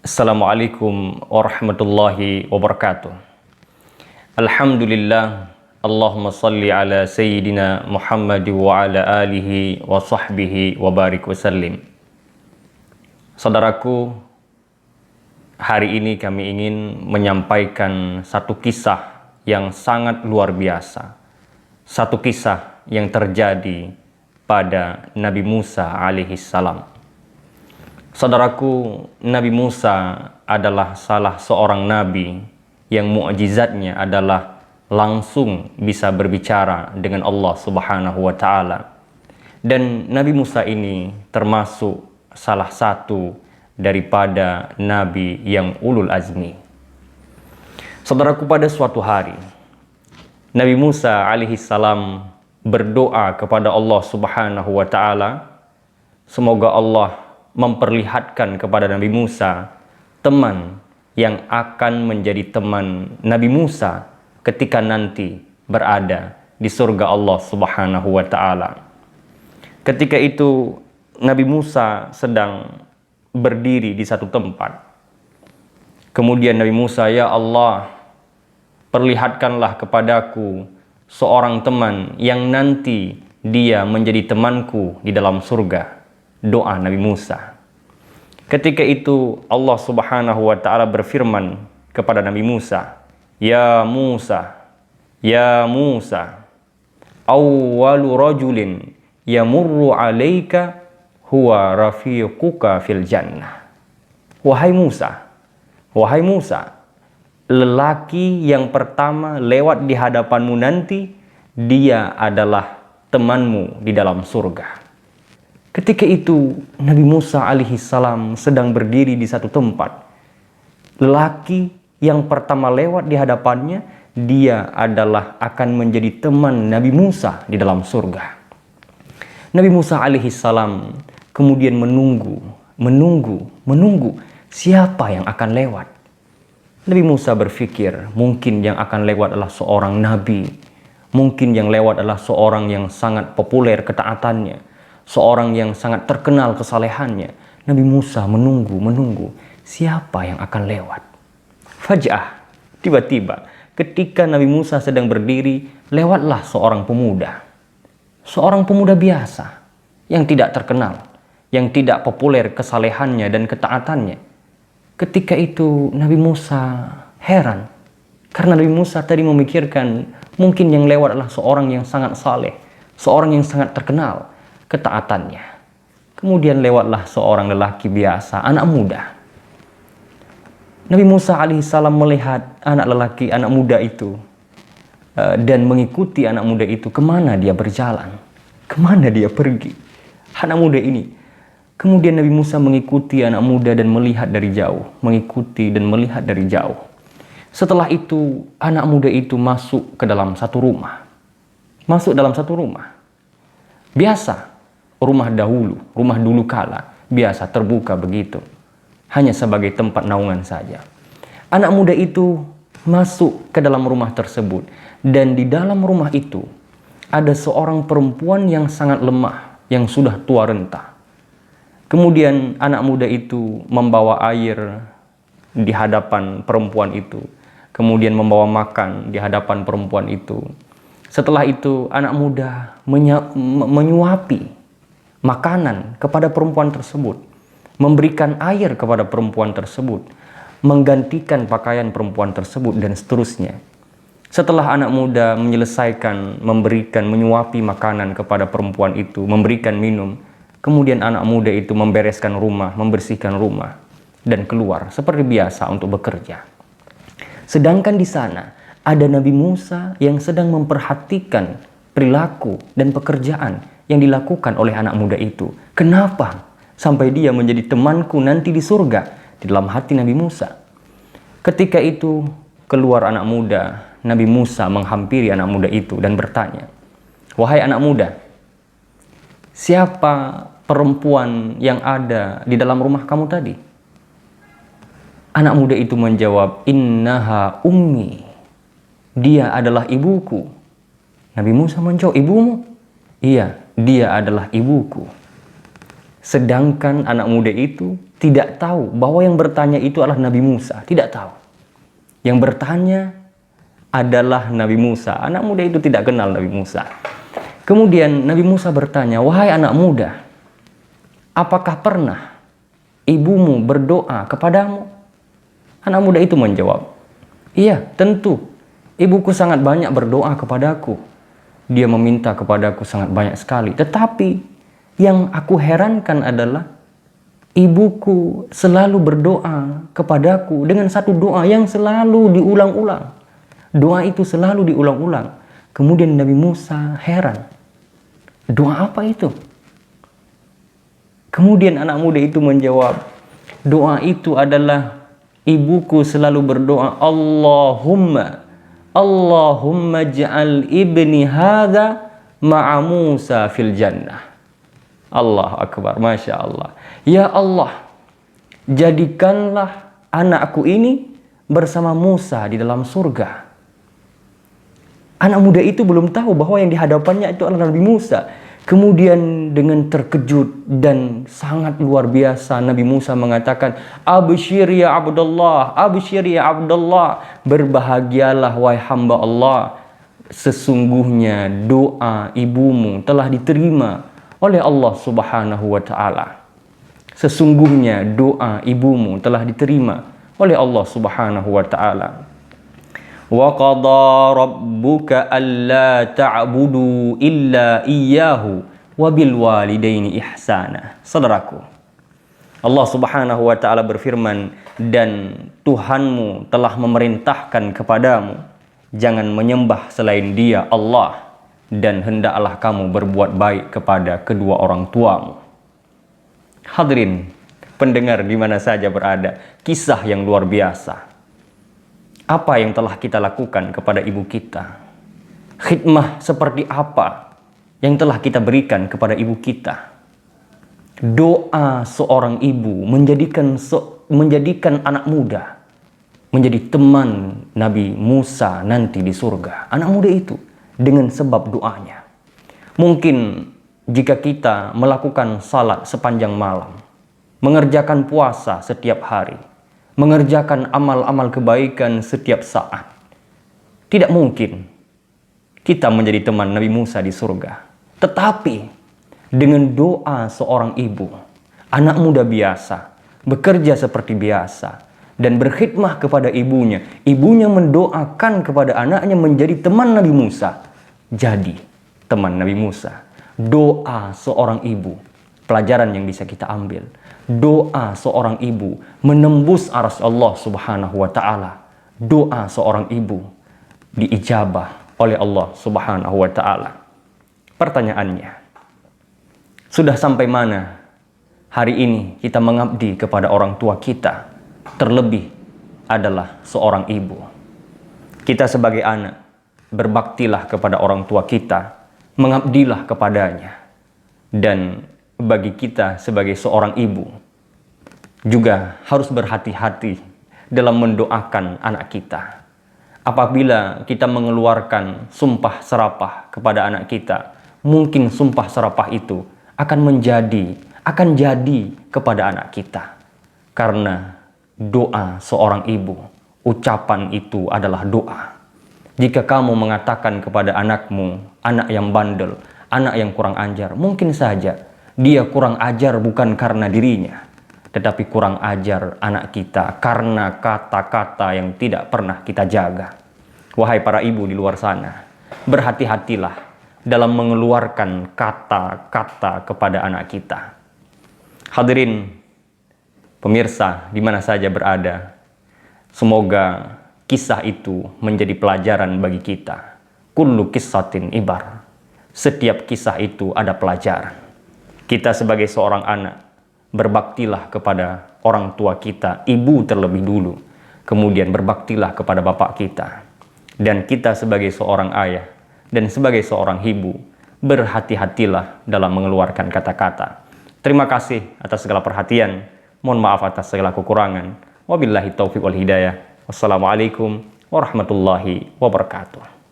Assalamualaikum warahmatullahi wabarakatuh. Alhamdulillah, Allahumma salli ala Sayyidina Muhammad wa ala alihi wa sahbihi wa barik wasallim. Saudaraku, hari ini kami ingin menyampaikan satu kisah yang sangat luar biasa. Satu kisah yang terjadi pada Nabi Musa alaihi salam. Saudaraku, Nabi Musa adalah salah seorang nabi yang mukjizatnya adalah langsung bisa berbicara dengan Allah Subhanahu wa taala. Dan Nabi Musa ini termasuk salah satu daripada nabi yang ulul azmi. Saudaraku, pada suatu hari Nabi Musa alaihi salam berdoa kepada Allah Subhanahu wa taala, semoga Allah memperlihatkan kepada Nabi Musa teman yang akan menjadi teman Nabi Musa ketika nanti berada di surga Allah Subhanahu wa taala. Ketika itu Nabi Musa sedang berdiri di satu tempat. Kemudian Nabi Musa, "Ya Allah, perlihatkanlah kepadaku seorang teman yang nanti dia menjadi temanku di dalam surga." Doa Nabi Musa. Ketika itu Allah Subhanahu wa taala berfirman kepada Nabi Musa, "Ya Musa, ya Musa, awwalu rajulin yamurru 'alaika huwa rafiquka fil jannah." Wahai Musa, wahai Musa, lelaki yang pertama lewat di hadapanmu nanti, dia adalah temanmu di dalam surga. Ketika itu Nabi Musa alaihi salam sedang berdiri di satu tempat. Lelaki yang pertama lewat di hadapannya, dia adalah akan menjadi teman Nabi Musa di dalam surga. Nabi Musa alaihi salam kemudian menunggu siapa yang akan lewat. Nabi Musa berpikir mungkin yang akan lewat adalah seorang nabi. Mungkin yang lewat adalah seorang yang sangat populer ketaatannya, seorang yang sangat terkenal kesalehannya. Nabi Musa menunggu siapa yang akan lewat. Faj'ah, tiba-tiba ketika Nabi Musa sedang berdiri, lewatlah seorang pemuda. Seorang pemuda biasa yang tidak terkenal, yang tidak populer kesalehannya dan ketaatannya. Ketika itu Nabi Musa heran, karena Nabi Musa tadi memikirkan mungkin yang lewat adalah seorang yang sangat saleh, seorang yang sangat terkenal ketaatannya. Kemudian lewatlah seorang lelaki biasa, anak muda. Nabi Musa alaihissalam melihat anak lelaki, anak muda itu dan mengikuti anak muda itu kemana dia berjalan, kemana dia pergi. Anak muda ini. Kemudian Nabi Musa mengikuti anak muda dan melihat dari jauh, mengikuti dan melihat dari jauh. Setelah itu anak muda itu masuk ke dalam satu rumah. Masuk dalam satu rumah. Biasa rumah dulu kala, biasa terbuka begitu. Hanya sebagai tempat naungan saja. Anak muda itu masuk ke dalam rumah tersebut. Dan di dalam rumah itu ada seorang perempuan yang sangat lemah, yang sudah tua renta. Kemudian anak muda itu membawa air di hadapan perempuan itu. Kemudian membawa makan di hadapan perempuan itu. Setelah itu anak muda menyuapi makanan kepada perempuan tersebut, memberikan air kepada perempuan tersebut, menggantikan pakaian perempuan tersebut, dan seterusnya. Setelah anak muda menyelesaikan memberikan, menyuapi makanan kepada perempuan itu, memberikan minum, kemudian anak muda itu membereskan rumah, membersihkan rumah, dan keluar seperti biasa untuk bekerja. Sedangkan di sana ada Nabi Musa yang sedang memperhatikan perilaku dan pekerjaan yang dilakukan oleh anak muda itu. Kenapa sampai dia menjadi temanku nanti di surga? Di dalam hati Nabi Musa. Ketika itu keluar anak muda, Nabi Musa menghampiri anak muda itu dan bertanya, "Wahai anak muda, siapa perempuan yang ada di dalam rumah kamu tadi?" Anak muda itu menjawab, "Innaha ummi." Dia adalah ibuku. Nabi Musa menjawab, "Ibumu?" "Iya, dia adalah ibuku." Sedangkan anak muda itu tidak tahu bahwa yang bertanya itu adalah Nabi Musa. Tidak tahu. Yang bertanya adalah Nabi Musa. Anak muda itu tidak kenal Nabi Musa. Kemudian Nabi Musa bertanya, "Wahai anak muda, apakah pernah ibumu berdoa kepadamu?" Anak muda itu menjawab, "Iya, tentu. Ibuku sangat banyak berdoa kepadaku. Dia meminta kepadaku sangat banyak sekali. Tetapi yang aku herankan adalah ibuku selalu berdoa kepadaku dengan satu doa yang selalu diulang-ulang. Doa itu selalu diulang-ulang." Kemudian Nabi Musa heran. Doa apa itu? Kemudian anak muda itu menjawab, doa itu adalah ibuku selalu berdoa, Allahumma ja'al ibni hadha ma'a Musa fil jannah. Allah Akbar, Masya Allah. Ya Allah, jadikanlah anakku ini bersama Musa di dalam surga. Anak muda itu belum tahu bahwa yang dihadapannya itu adalah Nabi Musa. Kemudian dengan terkejut dan sangat luar biasa, Nabi Musa mengatakan, "Abshir ya Abdullah, abshir ya Abdullah, berbahagialah wahai hamba Allah. Sesungguhnya doa ibumu telah diterima oleh Allah Subhanahu wa Ta'ala. Sesungguhnya doa ibumu telah diterima oleh Allah Subhanahu wa Ta'ala. Wa qada rabbuka alla ta'budu illa iyyahu wa bil walidaini ihsana." Saudaraku, Allah Subhanahu wa Ta'ala berfirman, "Dan Tuhanmu telah memerintahkan kepadamu, jangan menyembah selain Dia Allah, dan hendaklah kamu berbuat baik kepada kedua orang tuamu." Hadirin pendengar di mana saja berada, kisah yang luar biasa. Apa yang telah kita lakukan kepada ibu kita? Khidmah seperti apa yang telah kita berikan kepada ibu kita? Doa seorang ibu menjadikan anak muda menjadi teman Nabi Musa nanti di surga. Anak muda itu dengan sebab doanya. Mungkin jika kita melakukan salat sepanjang malam, mengerjakan puasa setiap hari, mengerjakan amal-amal kebaikan setiap saat, tidak mungkin kita menjadi teman Nabi Musa di surga. Tetapi dengan doa seorang ibu, anak muda biasa, bekerja seperti biasa, dan berkhidmah kepada ibunya. Ibunya mendoakan kepada anaknya menjadi teman Nabi Musa. Jadi teman Nabi Musa. Doa seorang ibu, pelajaran yang bisa kita ambil. Doa seorang ibu menembus arsy Allah Subhanahu wa Ta'ala. Doa seorang ibu diijabah oleh Allah Subhanahu wa Ta'ala. Pertanyaannya, sudah sampai mana hari ini kita mengabdi kepada orang tua kita? Terlebih adalah seorang ibu. Kita sebagai anak, berbaktilah kepada orang tua kita, mengabdilah kepadanya. Dan bagi kita sebagai seorang ibu, juga harus berhati-hati dalam mendoakan anak kita. Apabila kita mengeluarkan sumpah serapah kepada anak kita, mungkin sumpah serapah itu akan jadi kepada anak kita. Karena doa seorang ibu, ucapan itu adalah doa. Jika kamu mengatakan kepada anakmu, anak yang bandel, anak yang kurang ajar, mungkin saja dia kurang ajar bukan karena dirinya, tetapi kurang ajar anak kita karena kata-kata yang tidak pernah kita jaga. Wahai para ibu di luar sana, berhati-hatilah dalam mengeluarkan kata-kata kepada anak kita. Hadirin pemirsa di mana saja berada, semoga kisah itu menjadi pelajaran bagi kita. Kullu qissatin ibar. Setiap kisah itu ada pelajaran. Kita sebagai seorang anak, berbaktilah kepada orang tua kita, ibu terlebih dulu. Kemudian berbaktilah kepada bapak kita. Dan kita sebagai seorang ayah dan sebagai seorang ibu, berhati-hatilah dalam mengeluarkan kata-kata. Terima kasih atas segala perhatian. Mohon maaf atas segala kekurangan. Wabillahi taufiq wal hidayah. Wassalamualaikum warahmatullahi wabarakatuh.